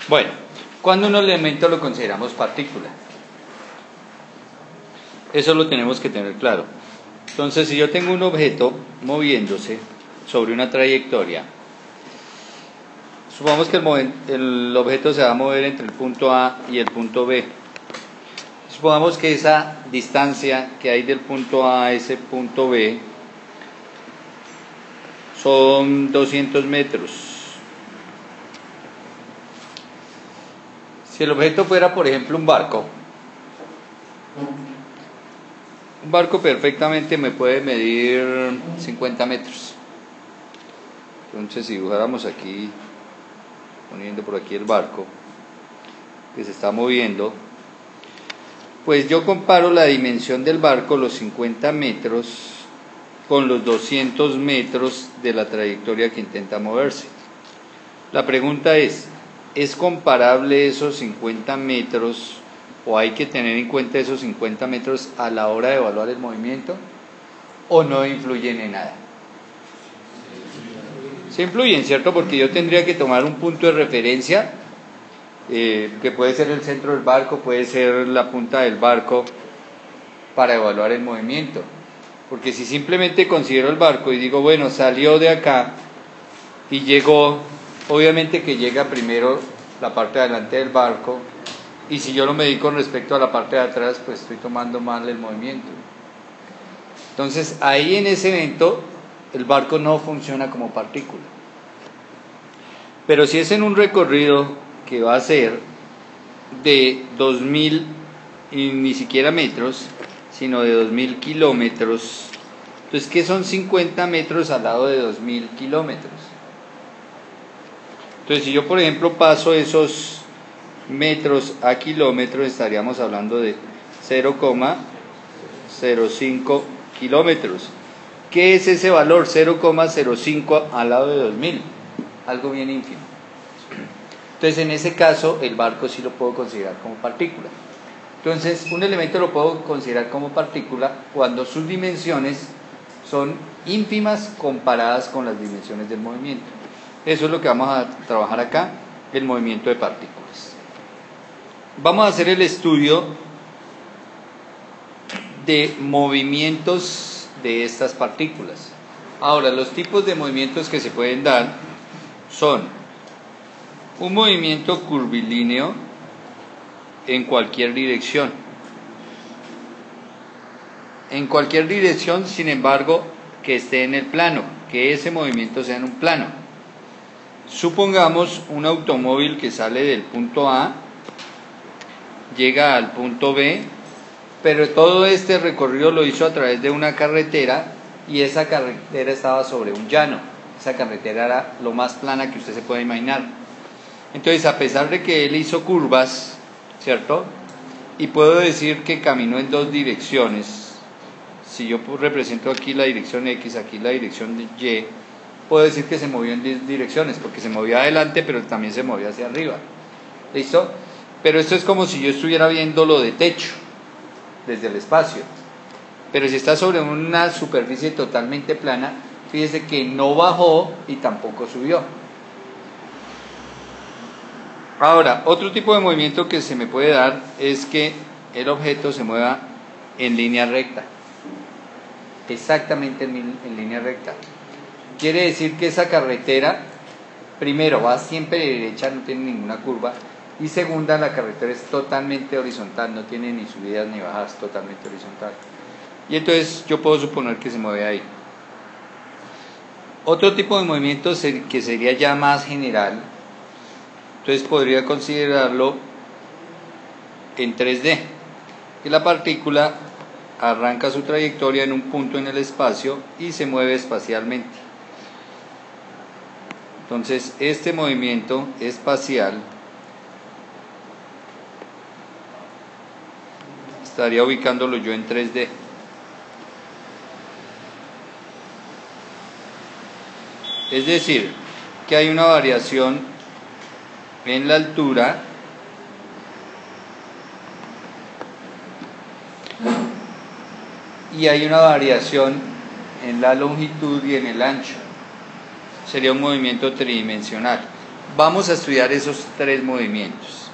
Bueno, cuando un elemento lo consideramos partícula, eso lo tenemos que tener claro. Entonces, si yo tengo un objeto moviéndose sobre una trayectoria, supongamos que el objeto se va a mover entre el punto A y el punto B. Supongamos que esa distancia que hay del punto A a ese punto B son 200 metros. Si el objeto fuera, por ejemplo, un barco perfectamente me puede medir 50 metros. Entonces, si dibujáramos aquí, poniendo por aquí el barco que se está moviendo, pues yo comparo la dimensión del barco, los 50 metros, con los 200 metros de la trayectoria que intenta moverse. La pregunta ¿es comparable esos 50 metros o hay que tener en cuenta esos 50 metros a la hora de evaluar el movimiento o no influyen en nada? Sí influyen, ¿cierto? Porque yo tendría que tomar un punto de referencia, que puede ser el centro del barco, puede ser la punta del barco, para evaluar el movimiento. Porque si simplemente considero el barco y digo, bueno, salió de acá y llegó, obviamente que llega primero la parte de adelante del barco, y si yo lo medí con respecto a la parte de atrás, pues estoy tomando mal el movimiento. Entonces, ahí en ese evento, el barco no funciona como partícula. Pero si es en un recorrido que va a ser de 2000 y ni siquiera metros, sino de 2000 kilómetros, entonces ¿qué son 50 metros al lado de 2000 kilómetros? Entonces, si yo por ejemplo paso esos metros a kilómetros, estaríamos hablando de 0,05 kilómetros. ¿Qué es ese valor? 0,05 al lado de 2000, algo bien ínfimo. Entonces, en ese caso, el barco sí lo puedo considerar como partícula. Entonces, un elemento lo puedo considerar como partícula cuando sus dimensiones son ínfimas comparadas con las dimensiones del movimiento. Eso es lo que vamos a trabajar acá, el movimiento de partículas. Vamos a hacer el estudio de movimientos de estas partículas. Ahora, los tipos de movimientos que se pueden dar son un movimiento curvilíneo en cualquier dirección. En cualquier dirección, sin embargo, que esté en el plano, que ese movimiento sea en un plano. Supongamos un automóvil que sale del punto A, llega al punto B, pero todo este recorrido lo hizo a través de una carretera y esa carretera estaba sobre un llano. Esa carretera era lo más plana que usted se puede imaginar. Entonces, a pesar de que él hizo curvas, ¿cierto? Y puedo decir que caminó en dos direcciones. Si yo represento aquí la dirección X, aquí la dirección Y, puedo decir que se movió en 10 direcciones, porque se movía adelante, pero también se movía hacia arriba. ¿Listo? Pero esto es como si yo estuviera viéndolo de techo, desde el espacio. Pero si está sobre una superficie totalmente plana, fíjese que no bajó y tampoco subió. Ahora, otro tipo de movimiento que se me puede dar es que el objeto se mueva en línea recta. Exactamente en línea recta. Quiere decir que esa carretera, primero, va siempre derecha, no tiene ninguna curva. Y segunda, la carretera es totalmente horizontal, no tiene ni subidas ni bajadas, totalmente horizontal. Y entonces yo puedo suponer que se mueve ahí. Otro tipo de movimiento que sería ya más general, entonces podría considerarlo en 3D, que la partícula arranca su trayectoria en un punto en el espacio y se mueve espacialmente. Entonces, este movimiento espacial estaría ubicándolo yo en 3D. Es decir, que hay una variación en la altura y hay una variación en la longitud y en el ancho. Sería un movimiento tridimensional. Vamos a estudiar esos tres movimientos.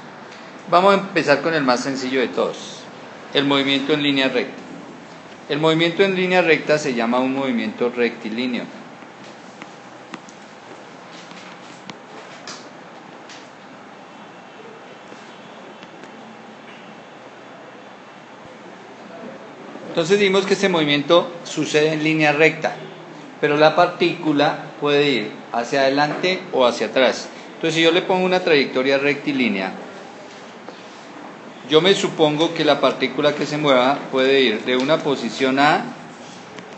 Vamos a empezar con el más sencillo de todos, el movimiento en línea recta. El movimiento en línea recta se llama un movimiento rectilíneo. Entonces dimos que este movimiento sucede en línea recta, pero la partícula puede ir hacia adelante o hacia atrás. Entonces si yo le pongo una trayectoria rectilínea, yo me supongo que la partícula que se mueva puede ir de una posición A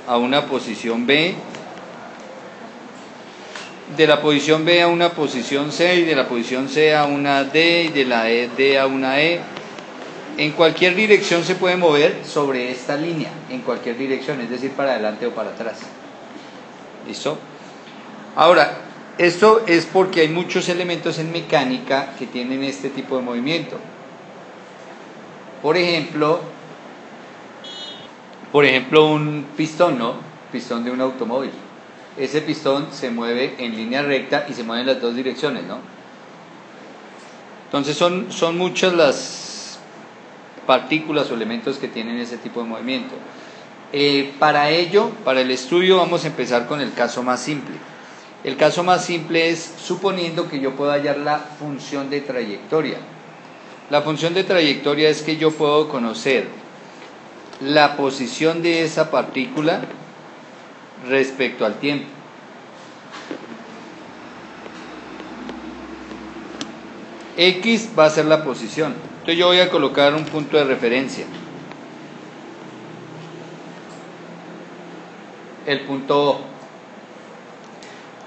a una posición B, de la posición B a una posición C, y de la posición C a una D, y de la D a una E. En cualquier dirección se puede mover sobre esta línea, en cualquier dirección, es decir, para adelante o para atrás. ¿Listo? Ahora, esto es porque hay muchos elementos en mecánica que tienen este tipo de movimiento. Por ejemplo, un pistón, ¿no? Pistón de un automóvil. Ese pistón se mueve en línea recta y se mueve en las dos direcciones, ¿no? Entonces son muchas las partículas o elementos que tienen ese tipo de movimiento. Para ello, para el estudio, vamos a empezar con el caso más simple. El caso más simple es suponiendo que yo puedo hallar la función de trayectoria. La función de trayectoria es que yo puedo conocer la posición de esa partícula respecto al tiempo. X va a ser la posición. Entonces yo voy a colocar un punto de referencia. El punto O.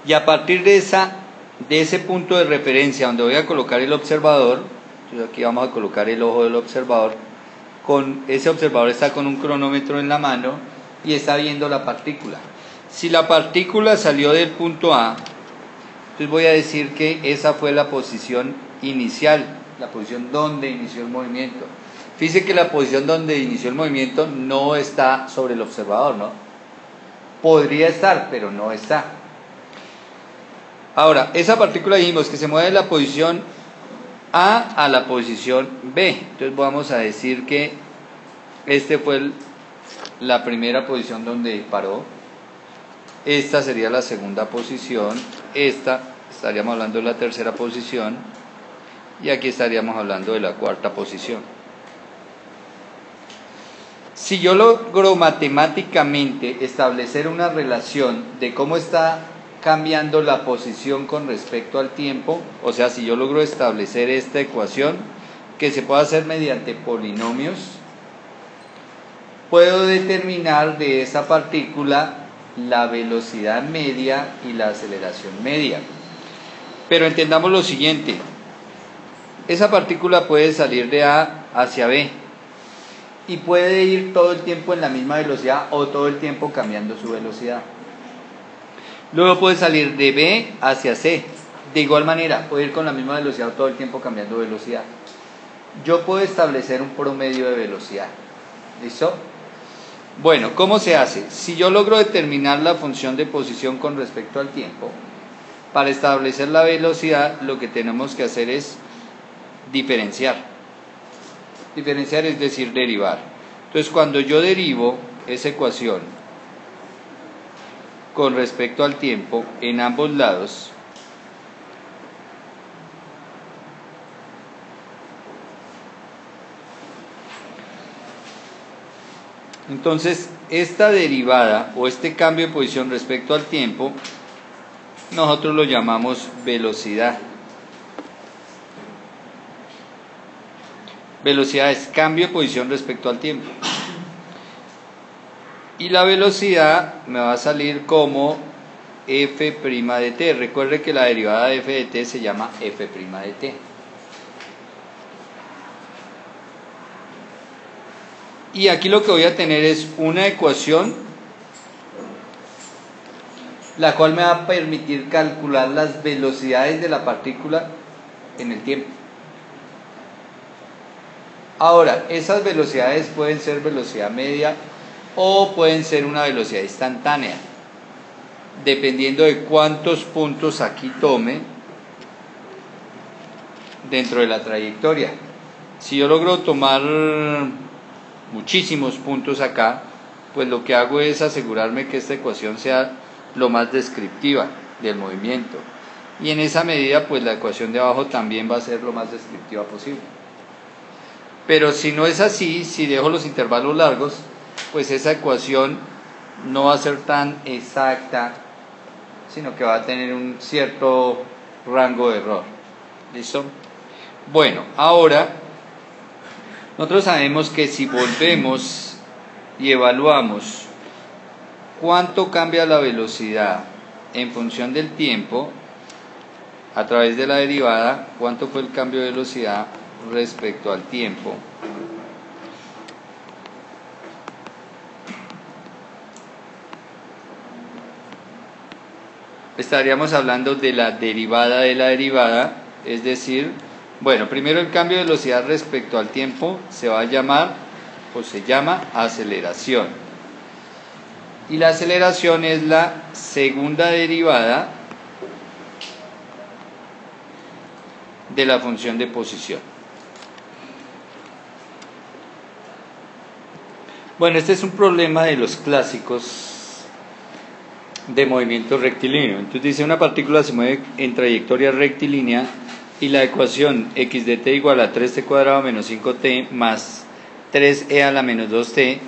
Y a partir de ese punto de referencia donde voy a colocar el observador, entonces aquí vamos a colocar el ojo del observador, ese observador está con un cronómetro en la mano y está viendo la partícula. Si la partícula salió del punto A, entonces voy a decir que esa fue la posición inicial, la posición donde inició el movimiento. Fíjese que la posición donde inició el movimiento no está sobre el observador, ¿no? Podría estar, pero no está. Ahora, esa partícula dijimos que se mueve de la posición A la posición B. Entonces vamos a decir que este fue la primera posición donde paró. Esta sería la segunda posición. Esta estaríamos hablando de la tercera posición. Y aquí estaríamos hablando de la cuarta posición. Si yo logro matemáticamente establecer una relación de cómo está cambiando la posición con respecto al tiempo, o sea, si yo logro establecer esta ecuación, que se puede hacer mediante polinomios, puedo determinar de esa partícula la velocidad media y la aceleración media. Pero entendamos lo siguiente, esa partícula puede salir de A hacia B y puede ir todo el tiempo en la misma velocidad o todo el tiempo cambiando su velocidad. Luego puede salir de B hacia C, de igual manera, puede ir con la misma velocidad o todo el tiempo cambiando velocidad. Yo puedo establecer un promedio de velocidad. ¿Listo? Bueno, ¿cómo se hace? Si yo logro determinar la función de posición con respecto al tiempo, para establecer la velocidad lo que tenemos que hacer es diferenciar. Diferenciar es decir, derivar. Entonces, cuando yo derivo esa ecuación con respecto al tiempo en ambos lados, entonces esta derivada o este cambio de posición respecto al tiempo nosotros lo llamamos velocidad. Velocidad es cambio de posición respecto al tiempo. Y la velocidad me va a salir como f' de t. Recuerde que la derivada de f de t se llama f' de t. Y aquí lo que voy a tener es una ecuación la cual me va a permitir calcular las velocidades de la partícula en el tiempo. Ahora, esas velocidades pueden ser velocidad media o pueden ser una velocidad instantánea, dependiendo de cuántos puntos aquí tome dentro de la trayectoria. Si yo logro tomar muchísimos puntos acá, pues lo que hago es asegurarme que esta ecuación sea lo más descriptiva del movimiento. Y en esa medida, pues la ecuación de abajo también va a ser lo más descriptiva posible. Pero si no es así, si dejo los intervalos largos, pues esa ecuación no va a ser tan exacta, sino que va a tener un cierto rango de error. ¿Listo? Bueno, ahora nosotros sabemos que si volvemos y evaluamos cuánto cambia la velocidad en función del tiempo a través de la derivada, cuánto fue el cambio de velocidad respecto al tiempo, estaríamos hablando de la derivada, es decir, bueno, primero el cambio de velocidad respecto al tiempo se va a llamar o se llama aceleración. Y la aceleración es la segunda derivada de la función de posición. Bueno, este es un problema de los clásicos de movimiento rectilíneo. Entonces dice, una partícula se mueve en trayectoria rectilínea y la ecuación x de t igual a 3t cuadrado menos 5t más 3e a la menos 2t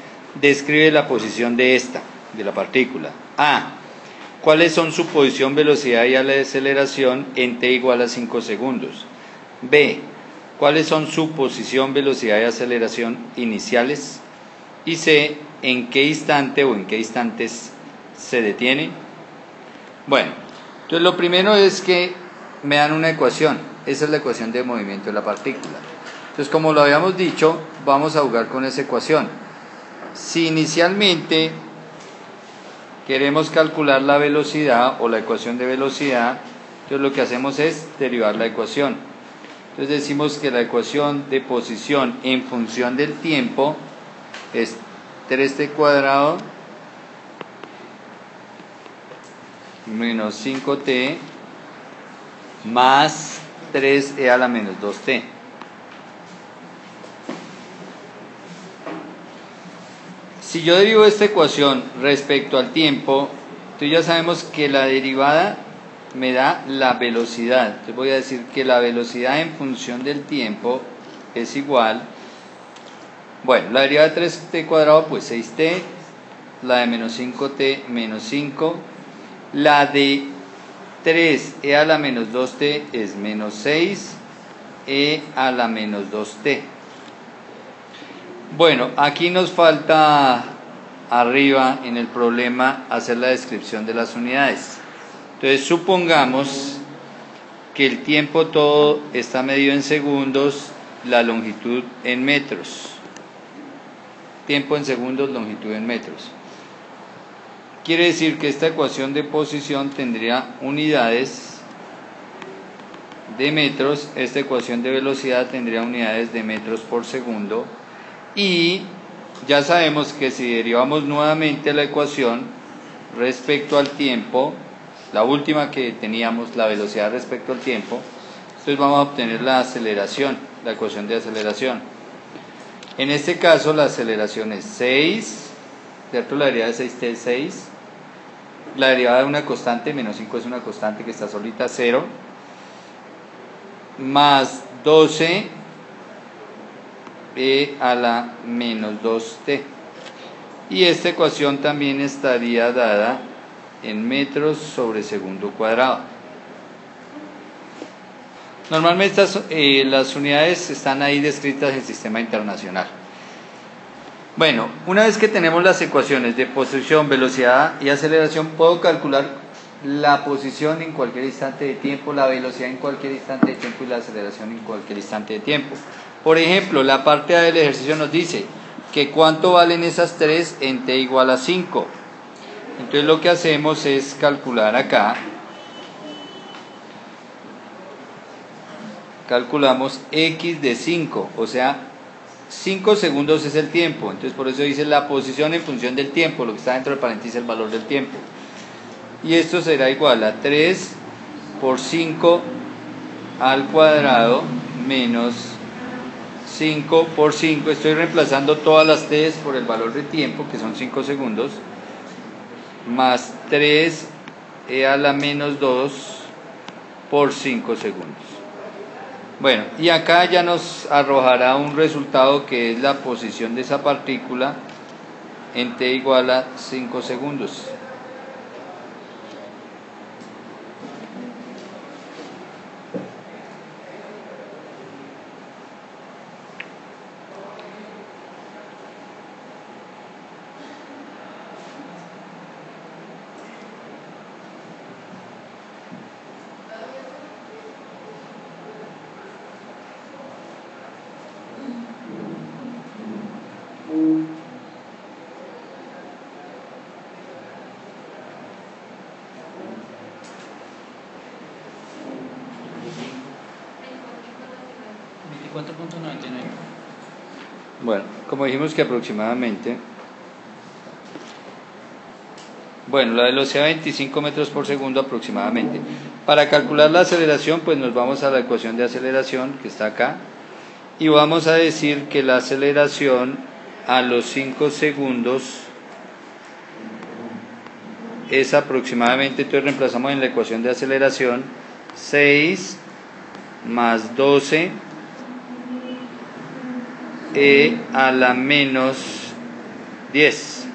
describe la posición de esta, de la partícula. A. ¿Cuáles son su posición, velocidad y aceleración en t igual a 5 segundos? B. ¿Cuáles son su posición, velocidad y aceleración iniciales? Y C. ¿En qué instante o en qué instantes se detiene? Bueno, entonces lo primero es que me dan una ecuación. Esa es la ecuación de movimiento de la partícula. Entonces, como lo habíamos dicho, vamos a jugar con esa ecuación. Si inicialmente queremos calcular la velocidad o la ecuación de velocidad, entonces lo que hacemos es derivar la ecuación. Entonces decimos que la ecuación de posición en función del tiempo es 3t cuadrado menos 5t más 3e a la menos 2t. Si yo derivo esta ecuación respecto al tiempo, entonces ya sabemos que la derivada me da la velocidad. Entonces voy a decir que la velocidad en función del tiempo es igual, bueno, la derivada de 3t cuadrado pues 6t, la de menos 5t menos 5, la de 3e a la menos 2t es menos 6e a la menos 2t. Bueno, aquí nos falta arriba en el problema hacer la descripción de las unidades. Entonces supongamos que el tiempo todo está medido en segundos, la longitud en metros. Tiempo en segundos, longitud en metros. Quiere decir que esta ecuación de posición tendría unidades de metros, esta ecuación de velocidad tendría unidades de metros por segundo, y ya sabemos que si derivamos nuevamente la ecuación respecto al tiempo, la última que teníamos, la velocidad respecto al tiempo, entonces vamos a obtener la aceleración, la ecuación de aceleración. En este caso la aceleración es 6, ¿cierto? La derivada de 6t es 6, la derivada de una constante, menos 5 es una constante que está solita, 0, más 12 e a la menos 2t. Y esta ecuación también estaría dada en metros sobre segundo cuadrado. Normalmente las unidades están ahí descritas en el sistema internacional. Bueno, una vez que tenemos las ecuaciones de posición, velocidad y aceleración, puedo calcular la posición en cualquier instante de tiempo, la velocidad en cualquier instante de tiempo y la aceleración en cualquier instante de tiempo. Por ejemplo, la parte A del ejercicio nos dice que cuánto valen esas tres en t igual a 5. Entonces lo que hacemos es calcular acá, calculamos x de 5, o sea, 5 segundos es el tiempo, entonces por eso dice la posición en función del tiempo, lo que está dentro del paréntesis es el valor del tiempo. Y esto será igual a 3 por 5 al cuadrado menos 5 por 5, estoy reemplazando todas las t's por el valor de tiempo, que son 5 segundos, más 3 e a la menos 2 por 5 segundos. Bueno, y acá ya nos arrojará un resultado que es la posición de esa partícula en t igual a 5 segundos. Bueno, como dijimos que aproximadamente, bueno, la velocidad 25 metros por segundo aproximadamente. Para calcular la aceleración, pues nos vamos a la ecuación de aceleración que está acá y vamos a decir que la aceleración a los 5 segundos es aproximadamente, entonces reemplazamos en la ecuación de aceleración 6 más 12 e a la menos 10,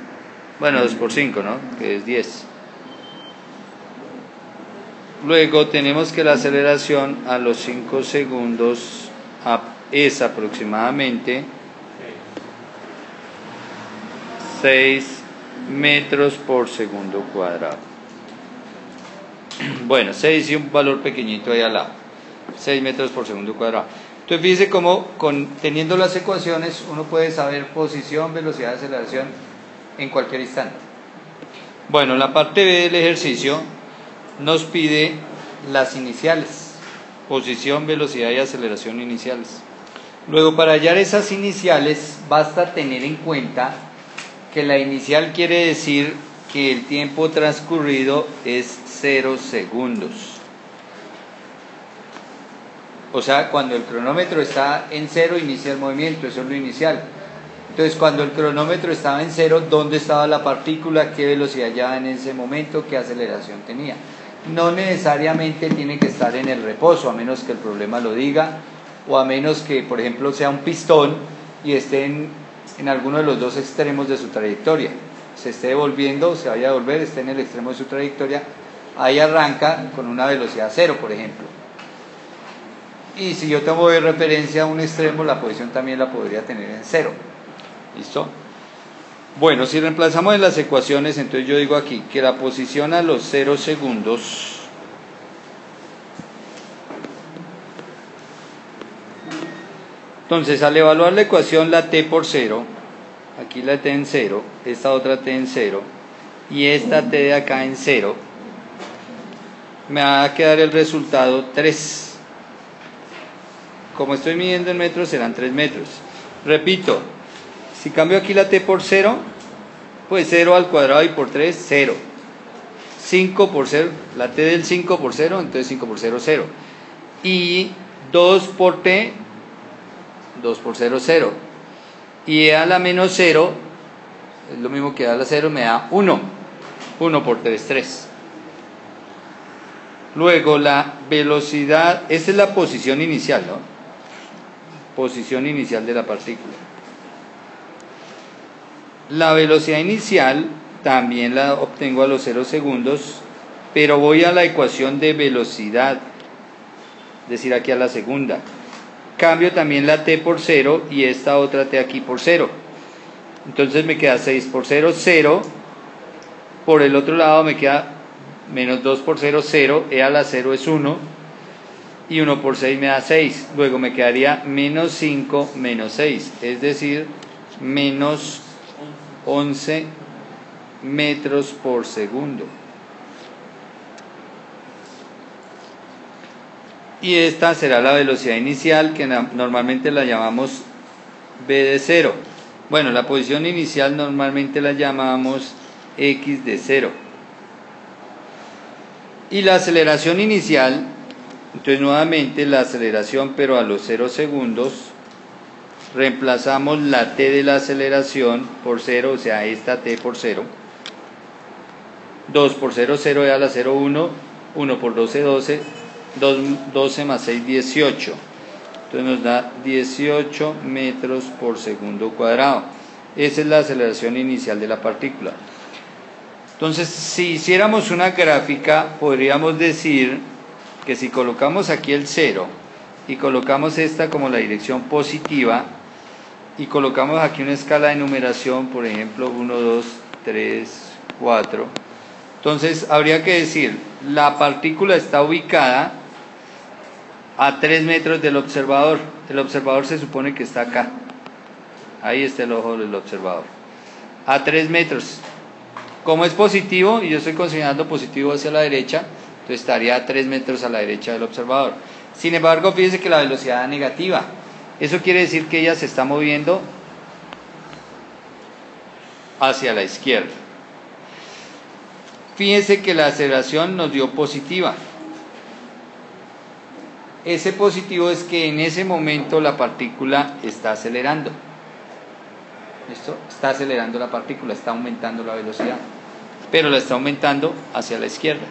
bueno, 2 por 5, ¿no? Que es 10. Luego tenemos que la aceleración a los 5 segundos es aproximadamente 6 metros por segundo cuadrado. Bueno, 6 y un valor pequeñito ahí al lado, 6 metros por segundo cuadrado. Entonces fíjese cómo teniendo las ecuaciones uno puede saber posición, velocidad de aceleración en cualquier instante. Bueno, la parte B del ejercicio nos pide las iniciales, posición, velocidad y aceleración iniciales. Luego, para hallar esas iniciales basta tener en cuenta que la inicial quiere decir que el tiempo transcurrido es 0 segundos. O sea, cuando el cronómetro está en 0 inicia el movimiento, eso es lo inicial. Entonces, cuando el cronómetro estaba en 0, ¿dónde estaba la partícula? ¿Qué velocidad llevaba en ese momento? ¿Qué aceleración tenía? No necesariamente tiene que estar en el reposo, a menos que el problema lo diga, o a menos que, por ejemplo, sea un pistón y esté en alguno de los dos extremos de su trayectoria. Se esté devolviendo, se vaya a devolver, esté en el extremo de su trayectoria, ahí arranca con una velocidad 0, por ejemplo. Y si yo tomo de referencia a un extremo, la posición también la podría tener en 0. ¿Listo? Bueno, si reemplazamos en las ecuaciones, entonces yo digo aquí que la posición a los 0 segundos entonces al evaluar la ecuación la t por 0, aquí la t en 0, esta otra t en 0 y esta t de acá en 0, me va a quedar el resultado 3. Como estoy midiendo en metros, serán 3 metros. Repito, si cambio aquí la t por 0, pues 0 al cuadrado y por 3, 0. 5 por 0, la t del 5 por 0, entonces 5 por 0, 0. Y 2 por t, 2 por 0, 0. Y e a la menos 0, es lo mismo que e a la 0, me da 1. 1 por 3, 3. Luego la velocidad, esta es la posición inicial, ¿no? Posición inicial de la partícula. La velocidad inicial también la obtengo a los 0 segundos, pero voy a la ecuación de velocidad, es decir, aquí a la segunda. Cambio también la t por 0 y esta otra t aquí por 0. Entonces me queda 6 por 0, 0. Por el otro lado me queda menos 2 por 0, 0. E a la 0 es 1. Y 1 por 6 me da 6. Luego me quedaría menos 5 menos 6. Es decir, menos 11 metros por segundo. Y esta será la velocidad inicial, que normalmente la llamamos v de 0. Bueno, la posición inicial normalmente la llamamos x de 0. Y la aceleración inicial Entonces nuevamente la aceleración, pero a los 0 segundos, reemplazamos la t de la aceleración por 0, o sea, esta t por 0. 2 por 0, 0 da la 0, 1, 1 por 12, 12, 12 más 6, 18. Entonces nos da 18 metros por segundo cuadrado. Esa es la aceleración inicial de la partícula. Entonces, si hiciéramos una gráfica, podríamos decir que si colocamos aquí el 0 y colocamos esta como la dirección positiva y colocamos aquí una escala de numeración, por ejemplo 1, 2, 3, 4, entonces habría que decir la partícula está ubicada a 3 metros del observador. El observador se supone que está acá, ahí está el ojo del observador, a 3 metros. Como es positivo y yo estoy considerando positivo hacia la derecha, entonces estaría a 3 metros a la derecha del observador. Sin embargo, fíjense que la velocidad da negativa. Eso quiere decir que ella se está moviendo hacia la izquierda. Fíjense que la aceleración nos dio positiva. Ese positivo es que en ese momento la partícula está acelerando. ¿Listo? Está acelerando la partícula, está aumentando la velocidad, pero la está aumentando hacia la izquierda.